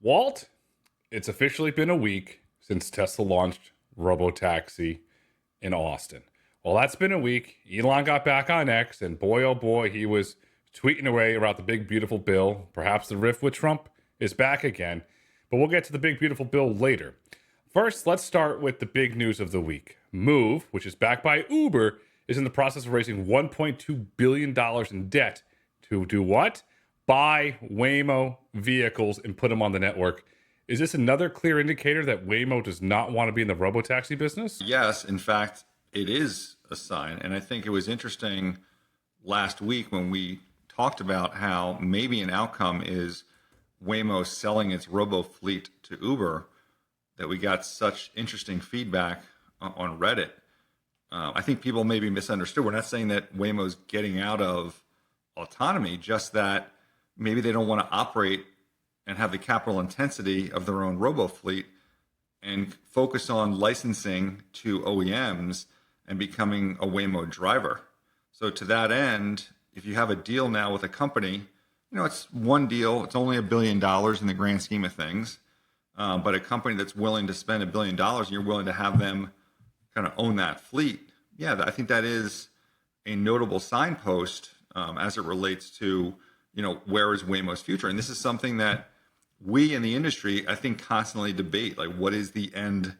Walt, it's officially been a week since Tesla launched Robotaxi in Austin. Well, that's been a week. Elon got back on X, and boy, oh boy, he was tweeting away about the big, beautiful bill. Perhaps the rift with Trump is back again, but we'll get to the big, beautiful bill later. First, let's start with the big news of the week. Moove, which is backed by Uber, is in the process of raising $1.2 billion in debt to do what? Buy Waymo vehicles and put them on the network. Is this another clear indicator that Waymo does not want to be in the robotaxi business? Yes, in fact, it is a sign. And I think it was interesting last week when we talked about how maybe an outcome is Waymo selling its robo fleet to Uber, that we got such interesting feedback on Reddit. I think people maybe misunderstood. We're not saying that Waymo's getting out of autonomy, just that maybe they don't want to operate and have the capital intensity of their own robo fleet and focus on licensing to OEMs and becoming a Waymo driver. So to that end, if you have a deal now with a company, it's one deal, it's only $1 billion in the grand scheme of things. But a company that's willing to spend $1 billion and you're willing to have them kind of own that fleet, yeah, I think that is a notable signpost as it relates to, where is Waymo's future? And this is something that we in the industry, I think, constantly debate. Like, what is the end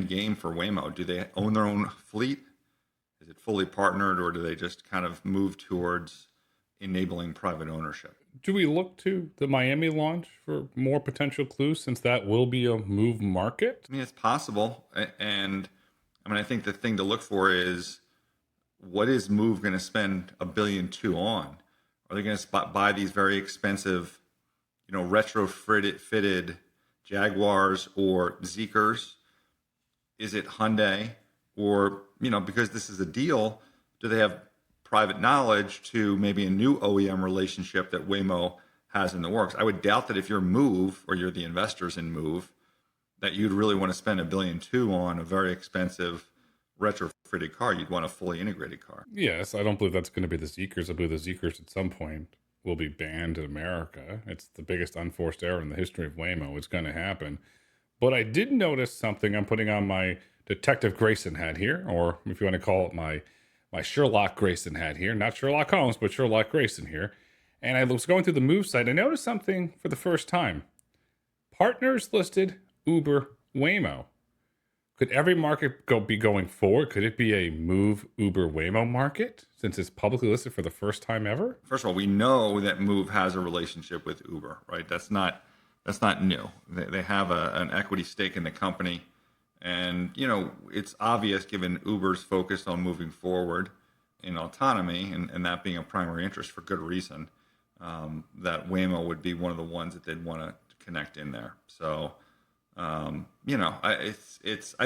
game for Waymo? Do they own their own fleet? Is it fully partnered, or do they just kind of move towards enabling private ownership? Do we look to the Miami launch for more potential clues, since that will be a Moove market? I mean, it's possible. And I think the thing to look for is, what is Moove going to spend $1.2 billion on? Are they going to buy these very expensive, retrofitted Jaguars or Zeekrs? Is it Hyundai? Or, because this is a deal, do they have private knowledge to maybe a new OEM relationship that Waymo has in the works? I would doubt that if you're Moove or you're the investors in Moove, that you'd really want to spend $1.2 billion on a very expensive retrofitted car. You'd want a fully integrated car. Yes, I don't believe that's going to be the Zeekrs. I believe the Zeekrs at some point will be banned in America. It's the biggest unforced error in the history of Waymo. It's going to happen. But I did notice something. I'm putting on my Detective Grayson hat here, or if you want to call it my Sherlock Grayson hat here. Not Sherlock Holmes, but Sherlock Grayson here. And I was going through the Moove site. I noticed something for the first time. Partners listed Uber, Waymo. Could every market be going forward? Could it be a Moove, Uber, Waymo market, since it's publicly listed for the first time ever? First of all, we know that Moove has a relationship with Uber, right? That's not new. They have an equity stake in the company. And, it's obvious, given Uber's focus on moving forward in autonomy and that being a primary interest for good reason, that Waymo would be one of the ones that they'd want to connect in there. So, I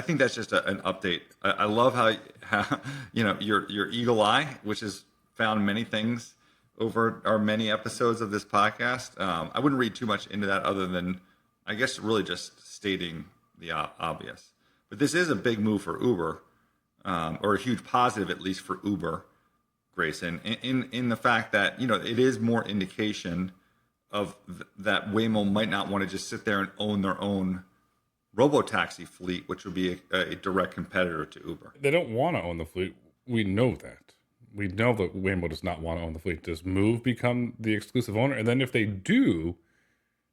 think that's just an update. I love how your eagle eye, which has found many things over our many episodes of this podcast. I wouldn't read too much into that, other than, I guess, really just stating the obvious. But this is a big move for Uber, or a huge positive, at least for Uber, Grayson, in the fact that, it is more indication of that Waymo might not want to just sit there and own their own robotaxi fleet, which would be a direct competitor to Uber. They don't want to own the fleet. We know that. We know that Waymo does not want to own the fleet. Does Moove become the exclusive owner? And then if they do,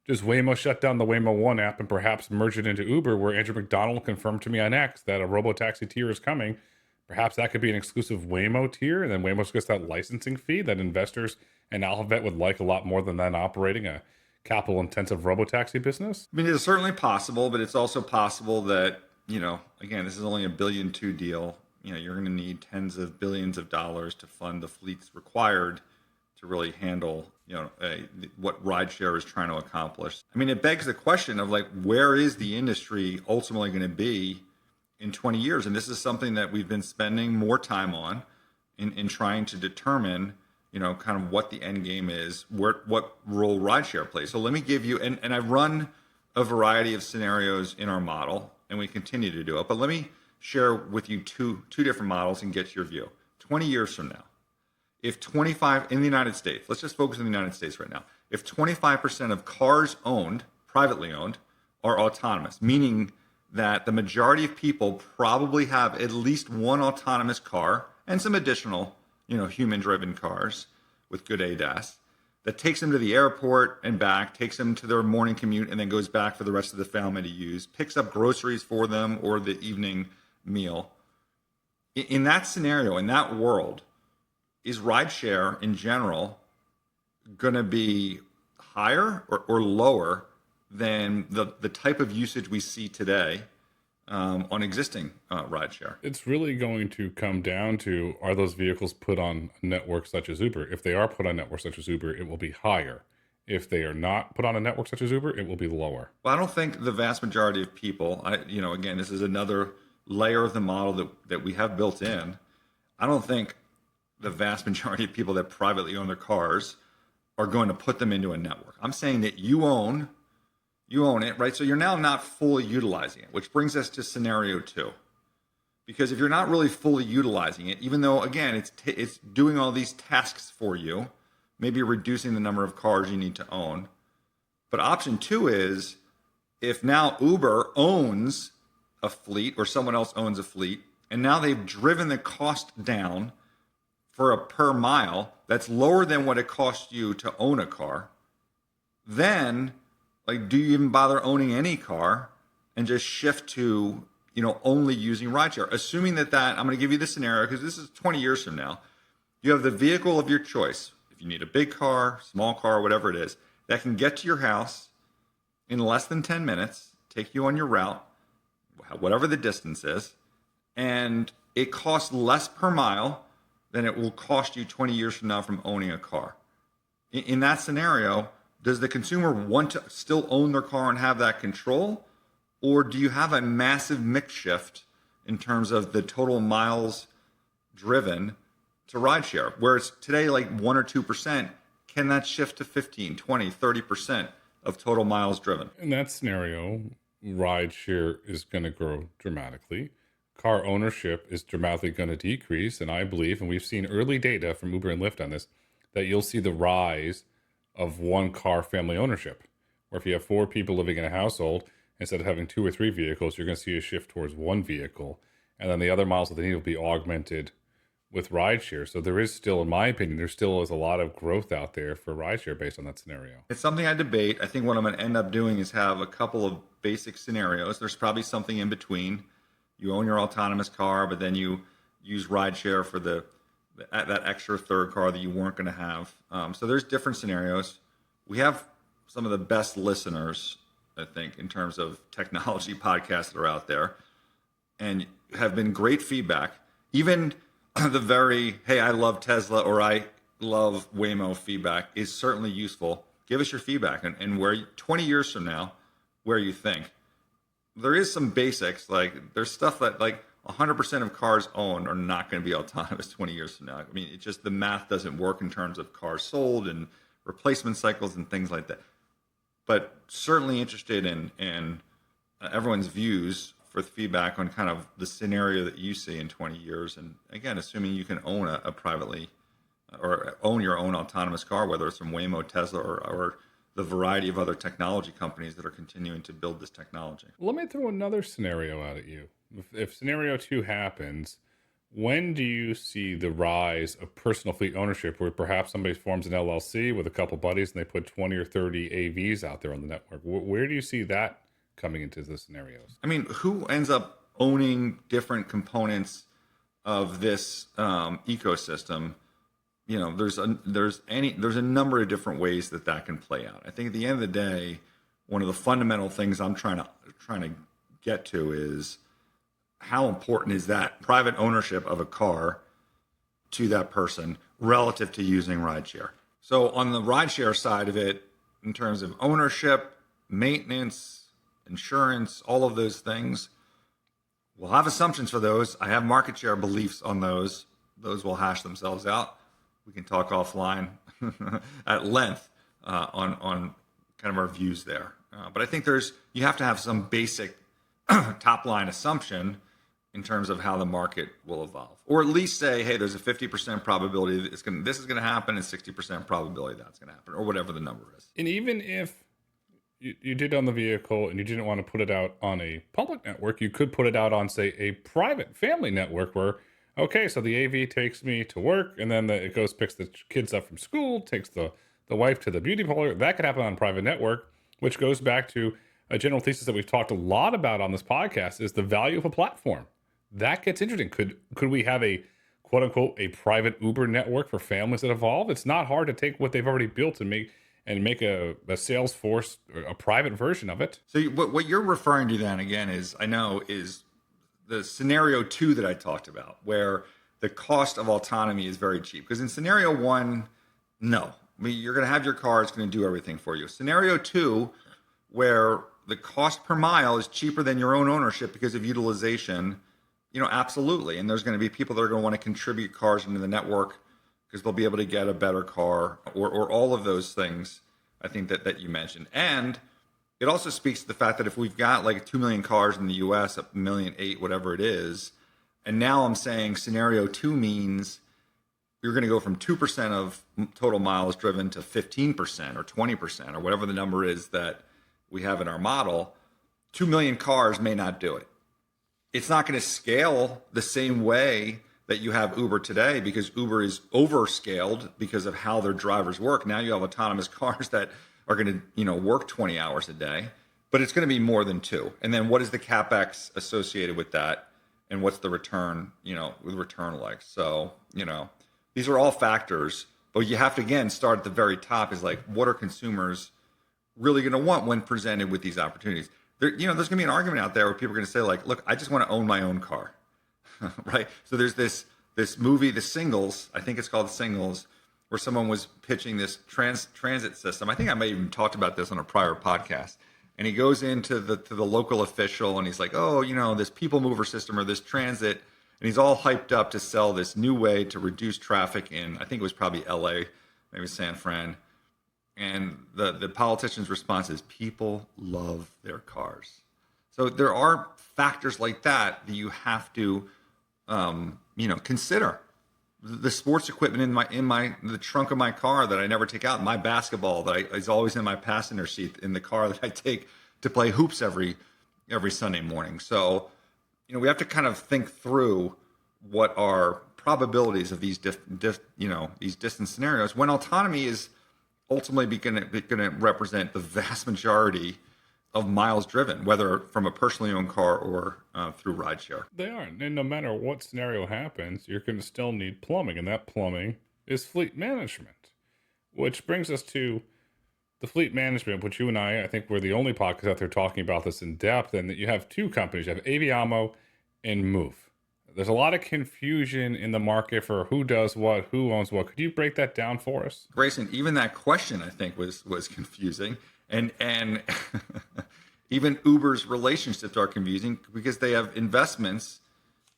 does Waymo shut down the Waymo One app and perhaps merge it into Uber, where Andrew McDonald confirmed to me on X that a robotaxi tier is coming? Perhaps that could be an exclusive Waymo tier, and then Waymo gets that licensing fee that investors and Alphabet would like a lot more than operating a capital-intensive robotaxi business? I mean, it's certainly possible, but it's also possible that, again, this is only a $1.2 billion deal. You're going to need tens of billions of dollars to fund the fleets required to really handle, what Rideshare is trying to accomplish. I mean, it begs the question of, where is the industry ultimately going to be in 20 years? And this is something that we've been spending more time on in trying to determine, kind of what the end game is, what role Rideshare plays. So let me give you, and I've run a variety of scenarios in our model, and we continue to do it, but let me share with you two different models and get your view. 20 years from now, if 25 in the United States, let's just focus on the United States right now. If 25% of cars owned privately owned, are autonomous, meaning that the majority of people probably have at least one autonomous car and some additional, human-driven cars with good ADAS that takes them to the airport and back, takes them to their morning commute, and then goes back for the rest of the family to use, picks up groceries for them or the evening meal. In that scenario, in that world, is rideshare in general going to be higher or lower than the type of usage we see today on existing rideshare? It's really going to come down to, are those vehicles put on a network such as Uber? If they are put on a network such as Uber, it will be higher. If they are not put on a network such as Uber, it will be lower. Well, I don't think the vast majority of people, again, this is another layer of the model that we have built in. I don't think the vast majority of people that privately own their cars are going to put them into a network. I'm saying that you own it, right? So you're now not fully utilizing it, which brings us to scenario 2. Because if you're not really fully utilizing it, even though, again, it's doing all these tasks for you, maybe reducing the number of cars you need to own. But option 2 is, if now Uber owns a fleet or someone else owns a fleet, and now they've driven the cost down for a per mile that's lower than what it costs you to own a car, then do you even bother owning any car and just shift to, only using rideshare? Assuming that I'm going to give you the scenario because this is 20 years from now. You have the vehicle of your choice. If you need a big car, small car, whatever it is, that can get to your house in less than 10 minutes, take you on your route, whatever the distance is, and it costs less per mile than it will cost you 20 years from now from owning a car. In that scenario, does the consumer want to still own their car and have that control? Or do you have a massive mix shift in terms of the total miles driven to rideshare? Where it's today like 1 or 2%, can that shift to 15, 20, 30% of total miles driven? In that scenario, rideshare is going to grow dramatically. Car ownership is dramatically going to decrease. And I believe, and we've seen early data from Uber and Lyft on this, that you'll see the rise of one car family ownership, where if you have 4 people living in a household, instead of having 2 or 3 vehicles, you're going to see a shift towards 1 vehicle. And then the other miles that they need will be augmented with rideshare. So there is still, in my opinion, there still is a lot of growth out there for rideshare based on that scenario. It's something I debate. I think what I'm going to end up doing is have a couple of basic scenarios. There's probably something in between. You own your autonomous car, but then you use rideshare for that extra third car that you weren't going to have. So there's different scenarios. We have some of the best listeners, I think, in terms of technology podcasts that are out there, and have been great feedback. Even the very, hey, I love Tesla or I love Waymo feedback is certainly useful. Give us your feedback and where 20 years from now, where you think. There is some basics, there's stuff that 100% of cars owned are not going to be autonomous 20 years from now. I mean, it's just the math doesn't work in terms of cars sold and replacement cycles and things like that. But certainly interested in everyone's views for feedback on kind of the scenario that you see in 20 years. And again, assuming you can own a privately or own your own autonomous car, whether it's from Waymo, Tesla, or the variety of other technology companies that are continuing to build this technology. Let me throw another scenario out at you. If scenario 2 happens, when do you see the rise of personal fleet ownership, where perhaps somebody forms an LLC with a couple buddies and they put 20 or 30 AVs out there on the network? Where do you see that coming into the scenarios? I mean, who ends up owning different components of this ecosystem? There's a number of different ways that can play out. I think at the end of the day, one of the fundamental things I'm trying to get to is how important is that private ownership of a car to that person relative to using rideshare. So on the rideshare side of it, in terms of ownership, maintenance, insurance, all of those things, we'll have assumptions for those. I have market share beliefs on those. Those will hash themselves out. We can talk offline at length on kind of our views there. But I think you have to have some basic top line assumption in terms of how the market will evolve, or at least say, hey, there's a 50% probability that this is going to happen and 60% probability that's going to happen, or whatever the number is. And even if you did on the vehicle and you didn't want to put it out on a public network, you could put it out on, say, a private family network where, okay, so the AV takes me to work and then it goes, picks the kids up from school, takes the wife to the beauty parlor. That could happen on a private network, which goes back to a general thesis that we've talked a lot about on this podcast is the value of a platform. That gets interesting. Could we have a quote unquote a private Uber network for families that evolve? It's not hard to take what they've already built and make a Salesforce, a private version of it. So what you're referring to then again is the scenario 2 that I talked about, where the cost of autonomy is very cheap. Because in scenario 1, no, I mean, you're going to have your car, it's going to do everything for you. Scenario 2, where the cost per mile is cheaper than your own ownership because of utilization, absolutely. And there's going to be people that are going to want to contribute cars into the network because they'll be able to get a better car or all of those things I think that you mentioned. And it also speaks to the fact that if we've got like 2 million cars in the US, 1.8 million, whatever it is, and now I'm saying scenario 2 means you're going to go from 2% of total miles driven to 15% or 20% or whatever the number is that we have in our model, 2 million cars may not do it. It's not going to scale the same way that you have Uber today because Uber is overscaled because of how their drivers work. Now you have autonomous cars that are going to, work 20 hours a day, but it's going to be more than 2. And then what is the CapEx associated with that? And what's the return, like? So, these are all factors, but you have to, again, start at the very top is like, what are consumers really going to want when presented with these opportunities? There's going to be an argument out there where people are going to say like, look, I just want to own my own car. Right. So there's this movie, The Singles, I think it's called The Singles, where someone was pitching this transit system. I think I may even talked about this on a prior podcast. And he goes into the local official and he's like, oh, this people mover system or this transit. And he's all hyped up to sell this new way to reduce traffic in, I think it was probably LA, maybe San Fran. And the politician's response is people love their cars. So there are factors like that you have to consider. The sports equipment in the trunk of my car that I never take out, my basketball that is always in my passenger seat in the car that I take to play hoops every Sunday morning. So, we have to kind of think through what are probabilities of these these distant scenarios when autonomy is ultimately going to represent the vast majority of miles driven, whether from a personally owned car or through rideshare. They are. And no matter what scenario happens, you're going to still need plumbing. And that plumbing is fleet management, which brings us to the fleet management, which you and I think we're the only podcast out there talking about this in depth. And that you have 2 companies, you have Avomo and Moove. There's a lot of confusion in the market for who does what, who owns what. Could you break that down for us? Grayson, even that question I think was confusing. And even Uber's relationships are confusing because they have investments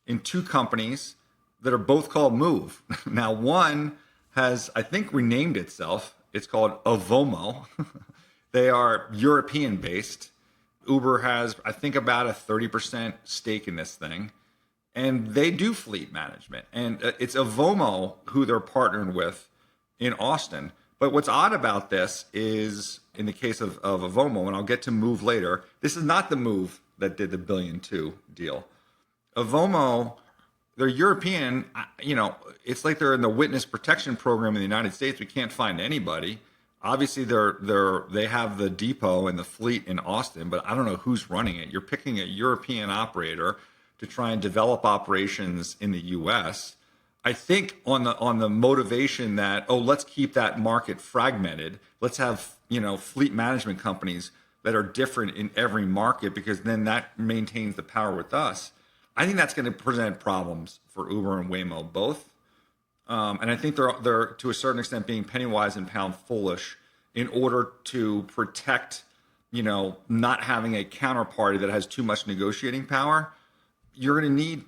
in 2 companies that are both called Moove. Now, one has, I think, renamed itself. It's called Avomo. They are European based. Uber has, I think, about a 30% stake in this thing. And they do fleet management. And it's Avomo who they're partnering with in Austin. But what's odd about this is, in the case of Avomo, and I'll get to Moove later, this is not the Moove that did the $1.2 billion deal. Avomo, they're European. It's like they're in the witness protection program in the United States. We can't find anybody. Obviously, they have the depot and the fleet in Austin, but I don't know who's running it. You're picking a European operator to try and develop operations in the U.S. I think on the motivation that, let's keep that market fragmented. Let's have, fleet management companies that are different in every market because then that maintains the power with us. I think that's going to present problems for Uber and Waymo both. And I think they're to a certain extent being penny wise and pound foolish in order to protect, not having a counterparty that has too much negotiating power. You're going to need,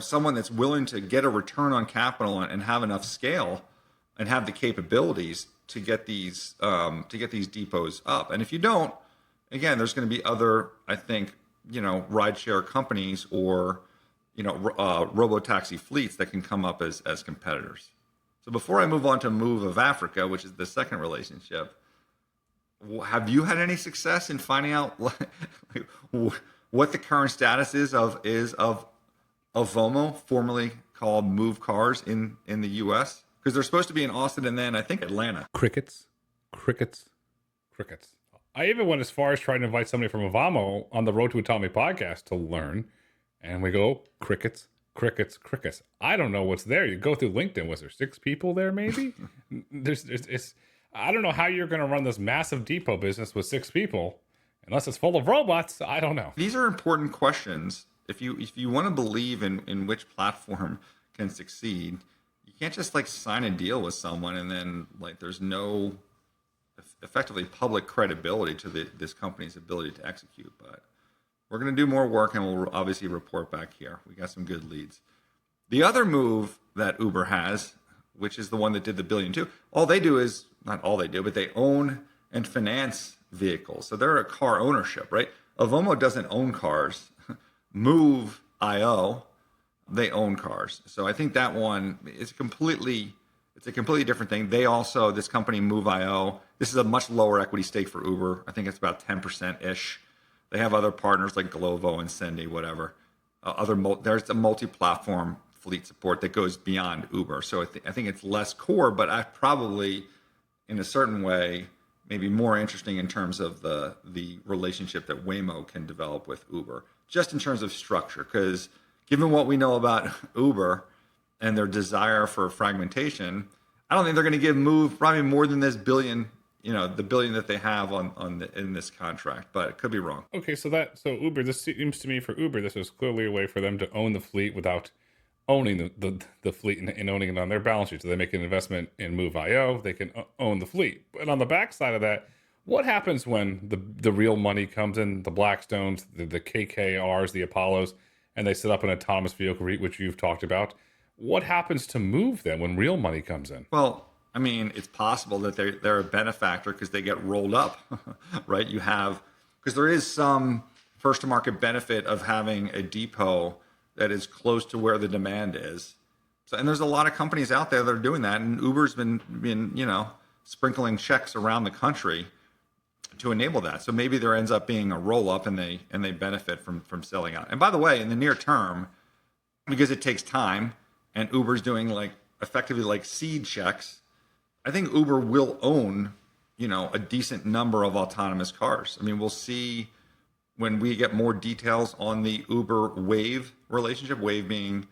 someone that's willing to get a return on capital and have enough scale and have the capabilities to get these depots up. And if you don't, again, there's going to be other, I think, rideshare companies or, robotaxi fleets that can come up as competitors. So before I move on to Moove of Africa, which is the second relationship, Have you had any success in finding out what the current status is of Avomo, formerly called Moove Cars in the U.S.? Because they're supposed to be in Austin and then I think Atlanta. Crickets, crickets, crickets. I even went as far as trying to invite somebody from Avomo on the Road to Autonomy podcast to learn, and we go crickets, crickets, crickets. I don't know what's there. You go through LinkedIn. Was there 6 people there? Maybe it's. I don't know how you're going to run this massive depot business with 6 people, unless it's full of robots. I don't know. These are important questions. If you want to believe in which platform can succeed, you can't just like sign a deal with someone and then like there's no effectively public credibility to this company's ability to execute. But we're going to do more work and we'll obviously report back here. We got some good leads. The other move that Uber has, which is the one that did the $1 billion too, all they do is, not all they do, but they own and finance vehicles. So they're a car ownership, right? Avomo doesn't own cars. Moove.io, they own cars. So I think that one is it's a completely different thing. They also, this company Moove.io, this is a much lower equity stake for Uber. I think it's about 10%-ish. They have other partners like Glovo and Sendy, whatever. There's a multi-platform fleet support that goes beyond Uber. So I think it's less core, but I probably, in a certain way, maybe more interesting in terms of the relationship that Waymo can develop with Uber, just in terms of structure. Because given what we know about Uber and their desire for fragmentation, I don't think they're going to give Moove probably more than this billion, the $1 billion that they have in this contract, but it could be wrong. Okay, so Uber, this seems to me for Uber, this was clearly a way for them to own the fleet without owning the fleet and owning it on their balance sheet. So they make an investment in Moove.io, they can own the fleet. But on the backside of that, what happens when the real money comes in, the Blackstones, the KKRs, the Apollos, and they set up an autonomous vehicle REIT, which you've talked about? What happens to Moove then when real money comes in? Well, I mean, it's possible that they're a benefactor because they get rolled up, right? Because there is some first to market benefit of having a depot that is close to where the demand is. So, and there's a lot of companies out there that are doing that, and Uber's been sprinkling checks around the country to enable that. So maybe there ends up being a roll up, and they benefit from selling out. And by the way, in the near term, because it takes time, and Uber's doing effectively seed checks, I think Uber will own a decent number of autonomous cars. I mean, we'll see when we get more details on the Uber Wayve relationship, Wayve being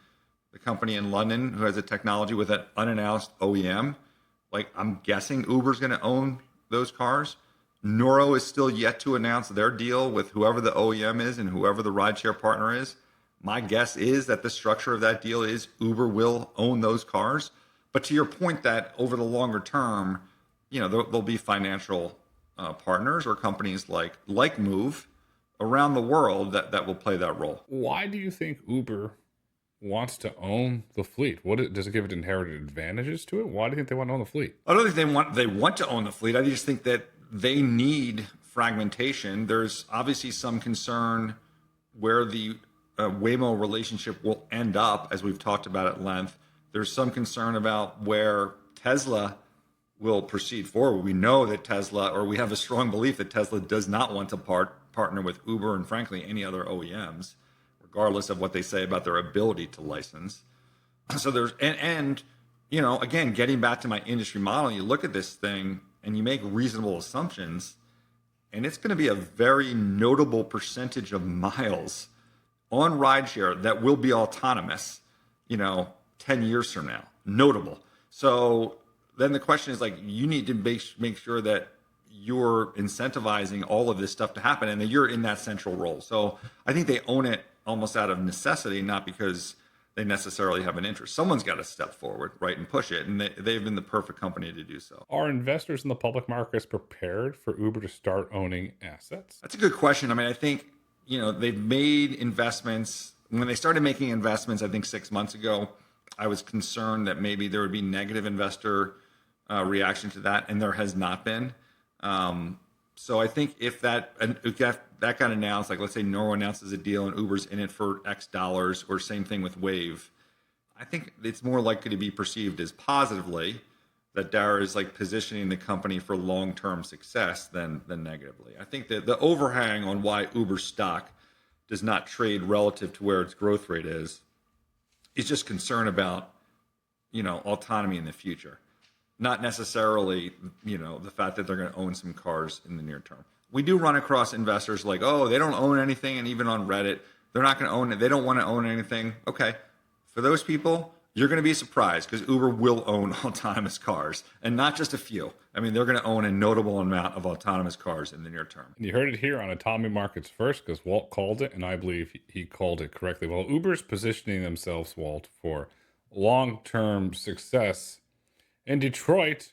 the company in London who has a technology with an unannounced OEM. I'm guessing Uber's going to own those cars. Nuro is still yet to announce their deal with whoever the OEM is and whoever the rideshare partner is. My guess is that the structure of that deal is Uber will own those cars. But to your point that over the longer term, there'll be financial partners or companies like Moove around the world that will play that role. Why do you think Uber wants to own the fleet? Does it give it inherited advantages to it? Why do you think they want to own the fleet? I don't think they want to own the fleet. I just think that they need fragmentation. There's obviously some concern where the Waymo relationship will end up, as we've talked about at length. There's some concern about where Tesla will proceed forward. We know that Tesla, or we have a strong belief that Tesla does not want to partner with Uber and frankly any other OEMs, regardless of what they say about their ability to license. So there's, and again, getting back to my industry model, you look at this thing and you make reasonable assumptions, and it's going to be a very notable percentage of miles on rideshare that will be autonomous, 10 years from now. Notable. So then the question is you need to make sure that you're incentivizing all of this stuff to happen and that you're in that central role. So I think they own it almost out of necessity, not because they necessarily have an interest. Someone's got to step forward, right, and push it, and they've been the perfect company to do so. Are investors in the public markets prepared for Uber to start owning assets? That's a good question. I mean, I think, they've made investments. When they started making investments, I think 6 months ago, I was concerned that maybe there would be negative investor reaction to that, and there has not been. So I think if that got announced, let's say Nuro announces a deal and Uber's in it for X dollars, or same thing with Wayve, I think it's more likely to be perceived as positively that Dara is like positioning the company for long-term success than negatively. I think that the overhang on why Uber stock does not trade relative to where its growth rate is just concern about, autonomy in the future, not necessarily, the fact that they're going to own some cars in the near term. We do run across investors like, oh, they don't own anything, and even on Reddit, they're not going to own it. They don't want to own anything. Okay, for those people, you're going to be surprised because Uber will own autonomous cars, and not just a few. I mean, they're going to own a notable amount of autonomous cars in the near term. And you heard it here on Autonomy Markets first, because Walt called it, and I believe he called it correctly. Well, Uber's positioning themselves, Walt, for long-term success. In Detroit,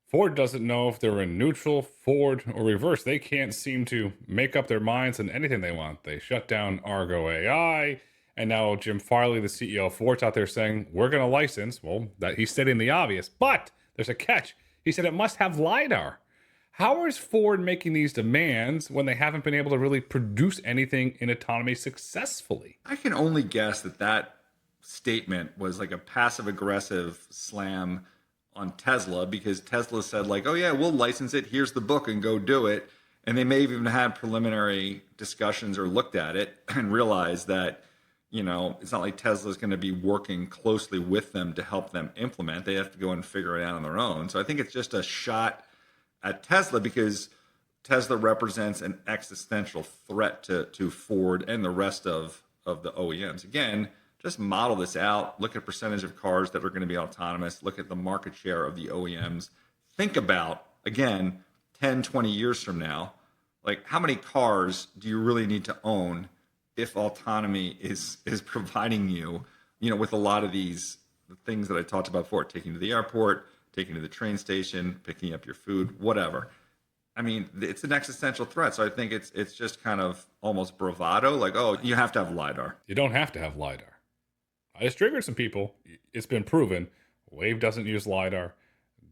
Ford doesn't know if they're in neutral, forward, or reverse. They can't seem to make up their minds on anything they want. They shut down Argo AI. And now Jim Farley, the CEO of Ford's out there saying, we're going to license. Well, that he's stating the obvious, but there's a catch. He said it must have LiDAR. How is Ford making these demands when they haven't been able to really produce anything in autonomy successfully? I can only guess that statement was like a passive aggressive slam on Tesla, because Tesla said like, oh yeah, we'll license it. Here's the book and go do it. And they may have even had preliminary discussions or looked at it and realized that, it's not like Tesla's going to be working closely with them to help them implement. They have to go and figure it out on their own. So I think it's just a shot at Tesla, because Tesla represents an existential threat to Ford and the rest of the OEMs. Again, just model this out. Look at percentage of cars that are going to be autonomous. Look at the market share of the OEMs. Think about, again, 10, 20 years from now, like how many cars do you really need to own if autonomy is providing you, with a lot of these things that I talked about before, taking you to the airport, taking you to the train station, picking up your food, whatever. I mean, it's an existential threat. So I think it's just kind of almost bravado, like, oh, you have to have LiDAR. You don't have to have LiDAR. I just triggered some people. It's been proven. Wayve doesn't use LiDAR.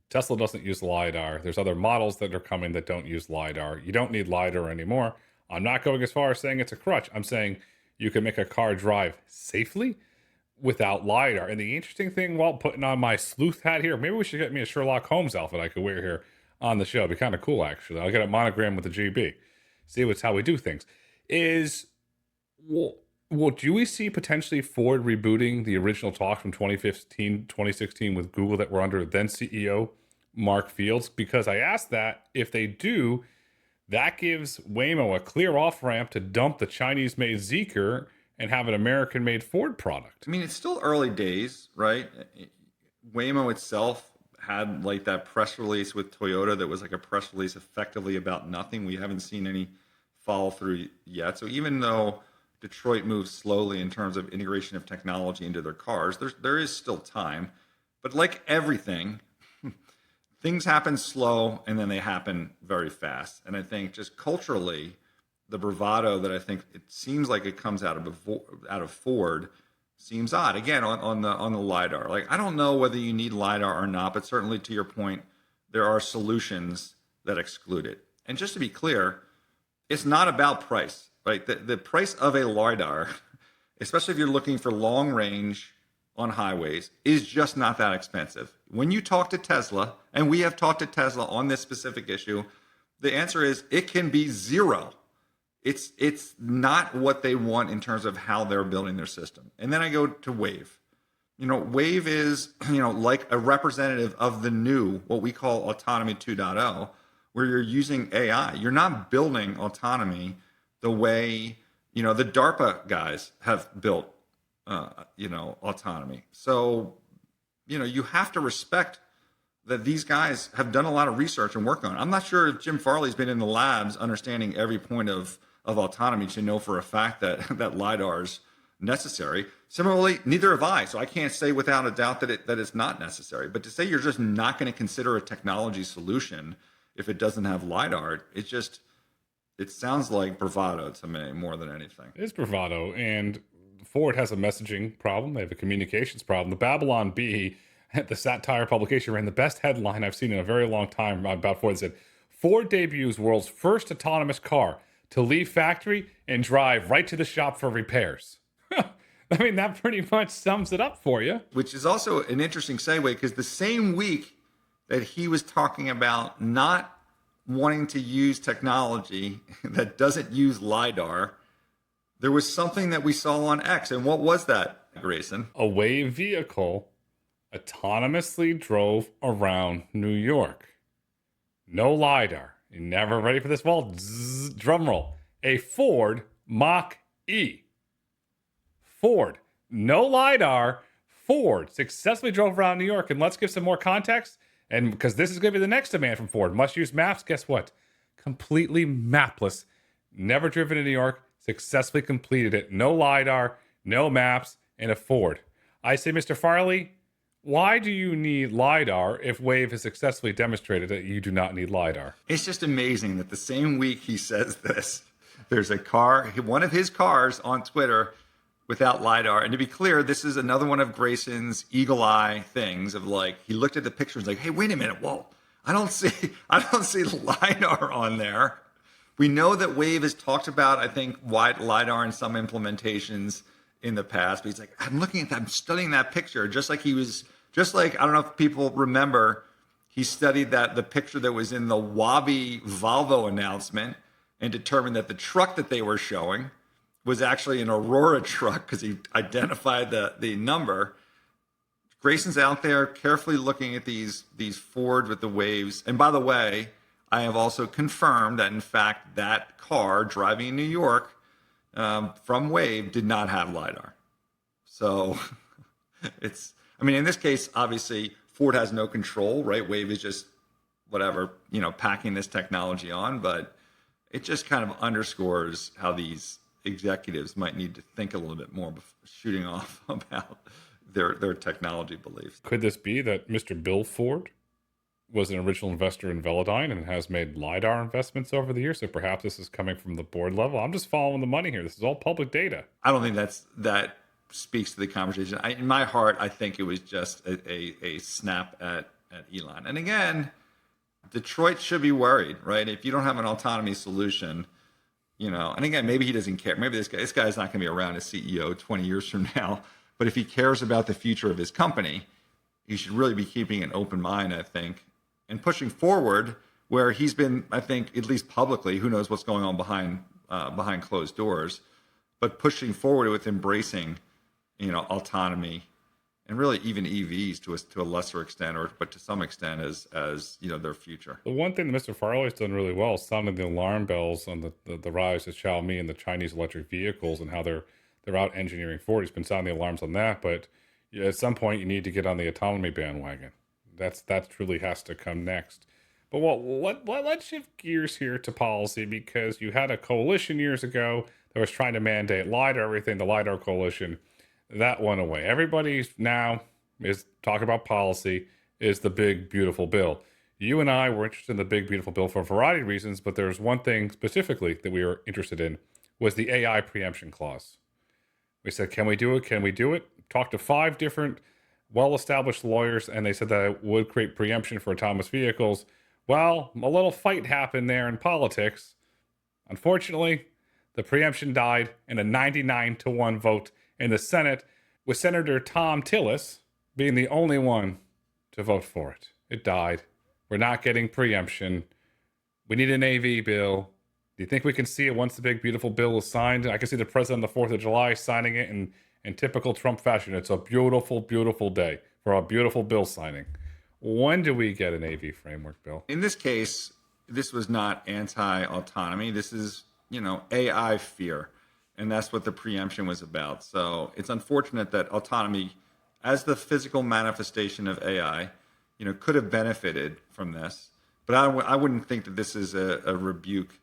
Tesla doesn't use LiDAR. There's other models that are coming that don't use LiDAR. You don't need LiDAR anymore. I'm not going as far as saying it's a crutch. I'm saying you can make a car drive safely without LiDAR. And the interesting thing, while putting on my sleuth hat here, maybe we should get me a Sherlock Holmes outfit I could wear here on the show. It'd be kind of cool, actually. I'll get a monogram with the GB. See what's how we do things. Do we see potentially Ford rebooting the original talks from 2015, 2016 with Google that were under then CEO Mark Fields? Because I asked that, if they do, that gives Waymo a clear off-ramp to dump the Chinese-made Zeekr and have an American-made Ford product. I mean, it's still early days, right? Waymo itself had like that press release with Toyota that was like a press release effectively about nothing. We haven't seen any follow through yet. So even though Detroit moves slowly in terms of integration of technology into their cars, there is still time. But like everything, things happen slow and then they happen very fast. And I think just culturally, the bravado that I think it seems like it comes out of Ford seems odd. Again, on the LiDAR. Like, I don't know whether you need LiDAR or not, but certainly to your point, there are solutions that exclude it. And just to be clear, it's not about price, right? The price of a LiDAR, especially if you're looking for long range on highways, is just not that expensive. When you talk to Tesla, and we have talked to Tesla on this specific issue, the answer is it can be zero. It's not what they want in terms of how they're building their system. And then I go to Wayve. Wayve is, like a representative of the new, what we call Autonomy 2.0, where you're using AI. You're not building autonomy the way, the DARPA guys have built, autonomy. So, you have to respect that these guys have done a lot of research and work on it. I'm not sure if Jim Farley's been in the labs understanding every point of autonomy to know for a fact that LiDAR is necessary. Similarly, neither have I. So I can't say without a doubt that it's not necessary. But to say you're just not going to consider a technology solution if it doesn't have LiDAR, it sounds like bravado to me more than anything. It is bravado. And Ford has a messaging problem. They have a communications problem. The Babylon Bee, the satire publication, ran the best headline I've seen in a very long time about Ford. It said, Ford debuts world's first autonomous car to leave factory and drive right to the shop for repairs. I mean, that pretty much sums it up for you. Which is also an interesting segue, because the same week that he was talking about not wanting to use technology that doesn't use LiDAR. There was something that we saw on X. And what was that, Grayson? A Wayve vehicle autonomously drove around New York. No LiDAR. You're never ready for this? Well, drum roll. A Ford Mach-E. Ford. No LiDAR. Ford successfully drove around New York. And let's give some more context. And because this is going to be the next demand from Ford. Must use maps. Guess what? Completely mapless. Never driven in New York. Successfully completed it. No LiDAR, no maps, and a Ford. I say, Mr. Farley, why do you need LiDAR if Wayve has successfully demonstrated that you do not need LiDAR? It's just amazing that the same week he says this, there's a car, one of his cars on Twitter without LiDAR. And to be clear, this is another one of Grayson's eagle eye things of like, he looked at the picture and was like, hey, wait a minute. Whoa, I don't see LiDAR on there. We know that Wayve has talked about, I think, wide LiDAR in some implementations in the past. But he's like, I'm studying that picture. Just like, I don't know if people remember, he studied the picture that was in the Wabi Volvo announcement and determined that the truck that they were showing was actually an Aurora truck because he identified the number. Grayson's out there carefully looking at these Fords with the Waves. And by the way, I have also confirmed that, in fact, that car driving in New York from Wayve did not have LiDAR. So in this case, obviously, Ford has no control, right? Wayve is just packing this technology on. But it just kind of underscores how these executives might need to think a little bit more before shooting off about their technology beliefs. Could this be that Mr. Bill Ford was an original investor in Velodyne and has made LiDAR investments over the years? So perhaps this is coming from the board level. I'm just following the money here. This is all public data. I don't think that speaks to the conversation. In my heart, I think it was just a snap at Elon. And again, Detroit should be worried, right? If you don't have an autonomy solution, and again, maybe he doesn't care. Maybe this guy's not going to be around as CEO 20 years from now. But if he cares about the future of his company, he should really be keeping an open mind, I think, and pushing forward where he's been, I think, at least publicly, who knows what's going on behind closed doors, but pushing forward with embracing, autonomy and really even EVs to a lesser extent, but to some extent as their future. The one thing that Mr. Farley has done really well is sounding the alarm bells on the rise of Xiaomi and the Chinese electric vehicles and how they're out engineering Ford. He's been sounding the alarms on that, but at some point you need to get on the autonomy bandwagon. That truly has to come next. But let's shift gears here to policy, because you had a coalition years ago that was trying to mandate LiDAR, everything, the LiDAR coalition. That went away. Everybody now is talking about policy, is the big, beautiful bill. You and I were interested in the big, beautiful bill for a variety of reasons, but there's one thing specifically that we were interested in, was the AI preemption clause. We said, can we do it? Can we do it? Talked to 5 different well-established lawyers, and they said that it would create preemption for autonomous vehicles. Well, a little fight happened there in politics. Unfortunately, the preemption died in a 99-1 vote in the Senate, with Senator Tom Tillis being the only one to vote for it. It died. We're not getting preemption. We need an AV bill. Do you think we can see it once the big, beautiful bill is signed? I can see the president on the 4th of July signing it in typical Trump fashion. It's a beautiful, beautiful day for a beautiful bill signing. When do we get an AV framework bill? In this case, this was not anti-autonomy. This is, AI fear. And that's what the preemption was about. So it's unfortunate that autonomy, as the physical manifestation of AI, could have benefited from this. But I wouldn't think that this is a rebuke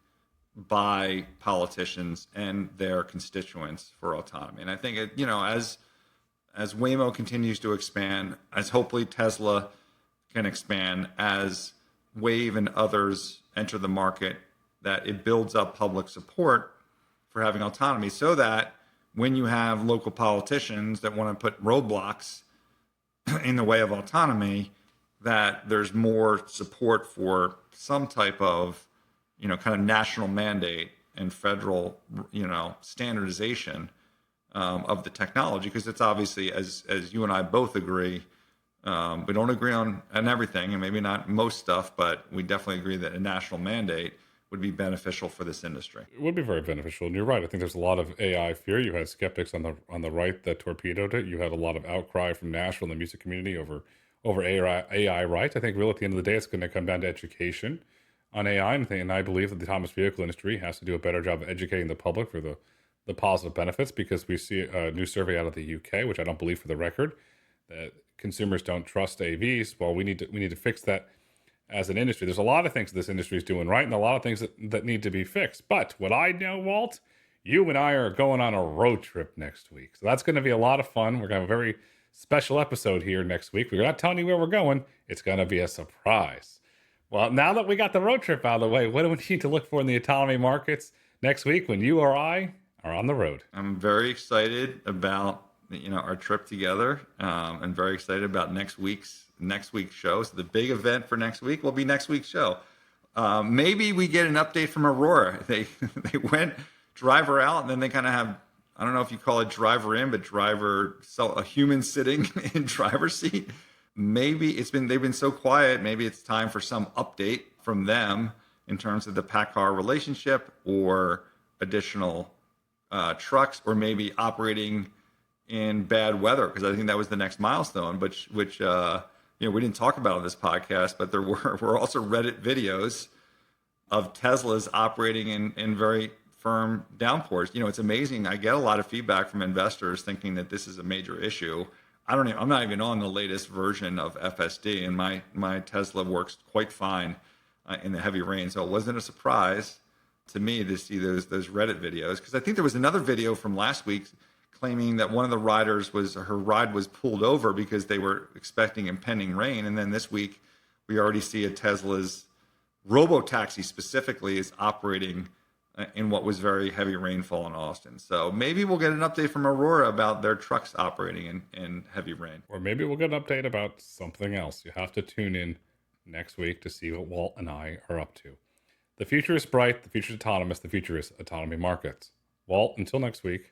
by politicians and their constituents for autonomy. And I think, as Waymo continues to expand, as hopefully Tesla can expand, as Wayve and others enter the market, that it builds up public support for having autonomy, so that when you have local politicians that want to put roadblocks in the way of autonomy, that there's more support for some type of, kind of national mandate and federal, standardization of the technology. Because it's obviously, as you and I both agree, We don't agree on everything, and maybe not most stuff, but we definitely agree that a national mandate would be beneficial for this industry. It would be very beneficial, and you're right. I think there's a lot of AI fear. You had skeptics on the right that torpedoed it. You had a lot of outcry from Nashville and the music community over AI rights. I think really at the end of the day, it's going to come down to education on AI, and I believe that the autonomous vehicle industry has to do a better job of educating the public for the positive benefits, because we see a new survey out of the UK, which I don't believe for the record, that consumers don't trust AVs. Well, we need to fix that as an industry. There's a lot of things this industry is doing right and a lot of things that need to be fixed. But what I know, Walt, you and I are going on a road trip next week. So that's going to be a lot of fun. We're going to have a very special episode here next week. We're not telling you where we're going. It's going to be a surprise. Well, now that we got the road trip out of the way, what do we need to look for in the autonomy markets next week when you or I are on the road? I'm very excited about our trip together. I'm very excited about next week's show. So the big event for next week will be next week's show. Maybe we get an update from Aurora. They went driver out, and then they kind of have, I don't know if you call it driver in, but a human sitting in driver's seat. Maybe they've been so quiet. Maybe it's time for some update from them in terms of the PACCAR relationship, or additional trucks, or maybe operating in bad weather, because I think that was the next milestone, which we didn't talk about on this podcast, but there were also Reddit videos of Teslas operating in very firm downpours. It's amazing. I get a lot of feedback from investors thinking that this is a major issue. I'm not even on the latest version of FSD, and my Tesla works quite fine in the heavy rain. So it wasn't a surprise to me to see those Reddit videos, because I think there was another video from last week claiming that one of the riders her ride was pulled over because they were expecting impending rain. And then this week, we already see a Tesla's robotaxi specifically is operating in what was very heavy rainfall in Austin. So maybe we'll get an update from Aurora about their trucks operating in heavy rain. Or maybe we'll get an update about something else. You have to tune in next week to see what Walt and I are up to. The future is bright, the future is autonomous, the future is autonomy markets. Walt, until next week.